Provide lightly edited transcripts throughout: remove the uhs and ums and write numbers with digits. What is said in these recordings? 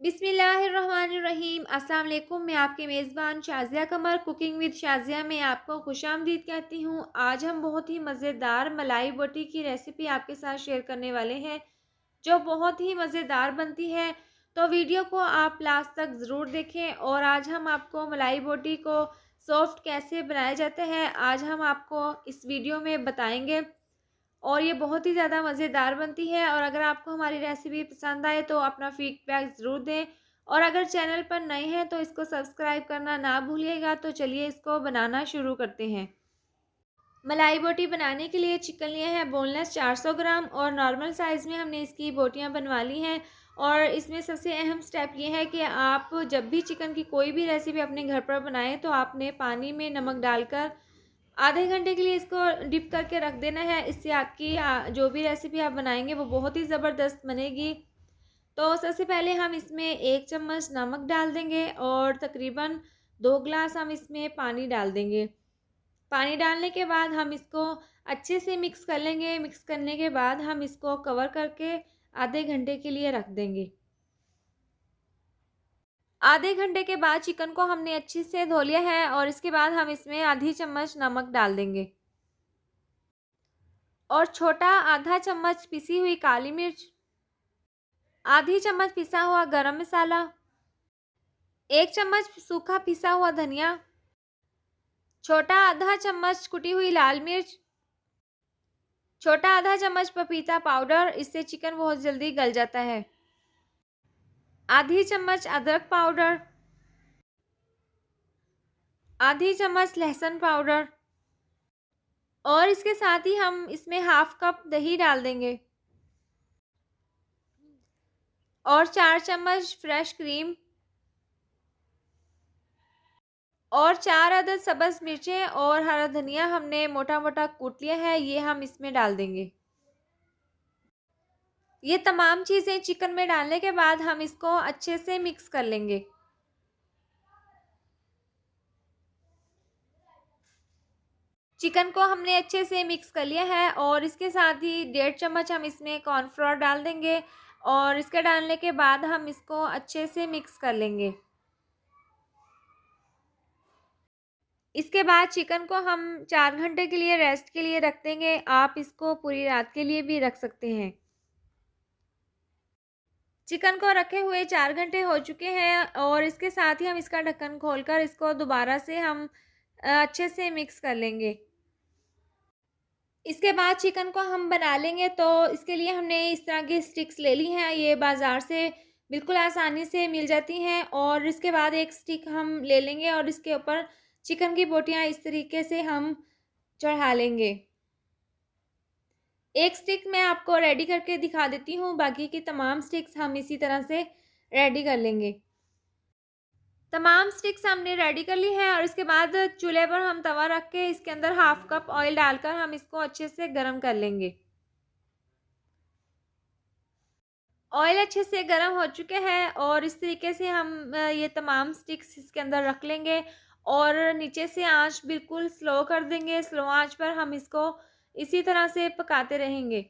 बिस्मिल्लाहिर्रहमानिर्रहीम। अस्सलाम वालेकुम। मैं आपकी मेज़बान शाज़िया कमर कुकिंग विद शाज़िया में आपको खुशामदीद कहती हूँ। आज हम बहुत ही मज़ेदार मलाई बोटी की रेसिपी आपके साथ शेयर करने वाले हैं, जो बहुत ही मज़ेदार बनती है। तो वीडियो को आप लास्ट तक ज़रूर देखें। और आज हम आपको मलाई बोटी को सॉफ्ट कैसे बनाया जाता है, आज हम आपको इस वीडियो में बताएँगे। और ये बहुत ही ज़्यादा मज़ेदार बनती है। और अगर आपको हमारी रेसिपी पसंद आए तो अपना फीडबैक ज़रूर दें। और अगर चैनल पर नए हैं तो इसको सब्सक्राइब करना ना भूलिएगा। तो चलिए इसको बनाना शुरू करते हैं। मलाई बोटी बनाने के लिए चिकन लिया है बोनलेस 400 ग्राम, और नॉर्मल साइज़ में हमने इसकी बोटियां बनवा ली हैं। और इसमें सबसे अहम स्टेप ये है कि आप जब भी चिकन की कोई भी रेसिपी अपने घर पर बनाएं तो आपने पानी में नमक डालकर आधे घंटे के लिए इसको डिप करके रख देना है। इससे आपकी जो भी रेसिपी आप बनाएंगे वो बहुत ही ज़बरदस्त बनेगी। तो सबसे पहले हम इसमें 1 चम्मच नमक डाल देंगे और तकरीबन 2 ग्लास हम इसमें पानी डाल देंगे। पानी डालने के बाद हम इसको अच्छे से मिक्स कर लेंगे। मिक्स करने के बाद हम इसको कवर करके आधे घंटे के लिए रख देंगे। आधे घंटे के बाद चिकन को हमने अच्छे से धो लिया है और इसके बाद हम इसमें आधी चम्मच नमक डाल देंगे और छोटा आधा चम्मच पिसी हुई काली मिर्च, आधी चम्मच पिसा हुआ गरम मसाला, 1 चम्मच सूखा पिसा हुआ धनिया, छोटा आधा चम्मच कुटी हुई लाल मिर्च, छोटा आधा चम्मच पपीता पाउडर, इससे चिकन बहुत जल्दी गल जाता है, आधी चम्मच अदरक पाउडर, आधी चम्मच लहसुन पाउडर, और इसके साथ ही हम इसमें हाफ कप दही डाल देंगे और 4 चम्मच फ्रेश क्रीम और 4 अदद सब्ज़ मिर्चें और हरा धनिया हमने मोटा मोटा कूट लिया है, ये हम इसमें डाल देंगे। ये तमाम चीज़ें चिकन में डालने के बाद हम इसको अच्छे से मिक्स कर लेंगे। चिकन को हमने अच्छे से मिक्स कर लिया है और इसके साथ ही 1.5 चम्मच हम इसमें कॉर्नफ्लोर डाल देंगे और इसके डालने के बाद हम इसको अच्छे से मिक्स कर लेंगे। इसके बाद चिकन को हम 4 घंटे के लिए रेस्ट के लिए रख देंगे। आप इसको पूरी रात के लिए भी रख सकते हैं। चिकन को रखे हुए 4 घंटे हो चुके हैं और इसके साथ ही हम इसका ढक्कन खोलकर इसको दोबारा से हम अच्छे से मिक्स कर लेंगे। इसके बाद चिकन को हम बना लेंगे। तो इसके लिए हमने इस तरह की स्टिक्स ले ली हैं, ये बाज़ार से बिल्कुल आसानी से मिल जाती हैं। और इसके बाद एक स्टिक हम ले लेंगे और इसके ऊपर चिकन की बोटियां इस तरीके से हम चढ़ा लेंगे। एक स्टिक मैं आपको रेडी करके दिखा देती हूँ, बाकी की तमाम स्टिक्स हम इसी तरह से रेडी कर लेंगे। तमाम स्टिक्स हमने रेडी कर ली है और इसके बाद चूल्हे पर हम तवा रख के इसके अंदर हाफ कप ऑयल डालकर हम इसको अच्छे से गर्म कर लेंगे। ऑयल अच्छे से गर्म हो चुके हैं और इस तरीके से हम ये तमाम स्टिक्स इसके अंदर रख लेंगे और नीचे से आंच बिल्कुल स्लो कर देंगे। स्लो आंच पर हम इसको इसी तरह से पकाते रहेंगे।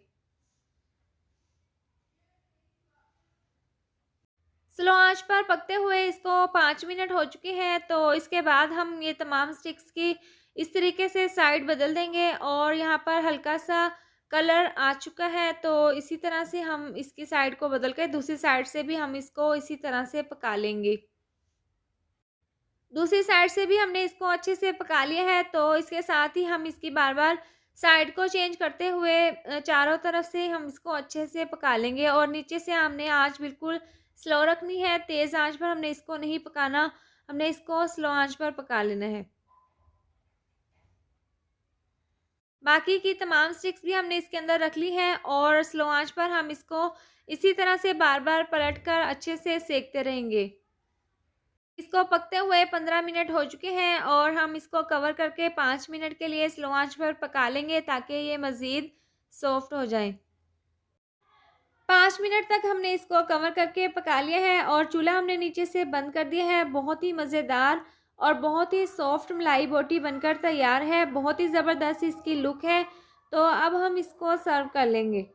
स्लो आंच पर पकते हुए इसको 5 मिनट हो चुके हैं। तो इसके बाद हम ये तमाम स्टिक्स की इस तरीके से साइड बदल देंगे और यहाँ पर हल्का सा कलर आ चुका है। तो इसी तरह से हम इसकी साइड को बदल के दूसरी साइड से भी हम इसको इसी तरह से पका लेंगे। दूसरी साइड से भी हमने इसको अच्छे से पका लिया है। तो इसके साथ ही हम इसकी बार बार साइड को चेंज करते हुए चारों तरफ से हम इसको अच्छे से पका लेंगे। और नीचे से हमने आंच बिल्कुल स्लो रखनी है, तेज़ आंच पर हमने इसको नहीं पकाना, हमने इसको स्लो आंच पर पका लेना है। बाकी की तमाम स्टिक्स भी हमने इसके अंदर रख ली हैं और स्लो आंच पर हम इसको इसी तरह से बार बार पलट कर अच्छे से सेकते रहेंगे। इसको पकते हुए 15 मिनट हो चुके हैं और हम इसको कवर करके 5 मिनट के लिए स्लो आंच पर पका लेंगे ताकि ये मज़ीद सॉफ्ट हो जाए। 5 मिनट तक हमने इसको कवर करके पका लिया है और चूल्हा हमने नीचे से बंद कर दिया है। बहुत ही मज़ेदार और बहुत ही सॉफ्ट मलाई बोटी बनकर तैयार है। बहुत ही ज़बरदस्त इसकी लुक है। तो अब हम इसको सर्व कर लेंगे।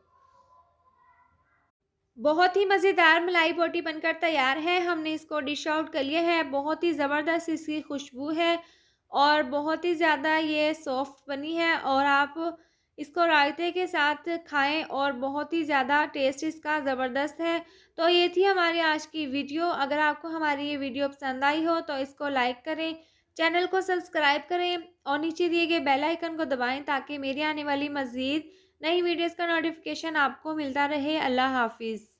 बहुत ही मज़ेदार मलाई बोटी बनकर तैयार है। हमने इसको डिश आउट कर लिया है। बहुत ही ज़बरदस्त इसकी खुशबू है और बहुत ही ज़्यादा ये सॉफ्ट बनी है और आप इसको रायते के साथ खाएँ और बहुत ही ज़्यादा टेस्ट इसका ज़बरदस्त है। तो ये थी हमारी आज की वीडियो। अगर आपको हमारी ये वीडियो पसंद आई हो तो इसको लाइक करें, चैनल को सब्सक्राइब करें और नीचे दिए गए बेल आइकन को दबाएँ ताकि मेरी आने वाली मज़ीद नई वीडियोज़ का नोटिफ़िकेशन आपको मिलता रहे। अल्लाह हाफ़िज़।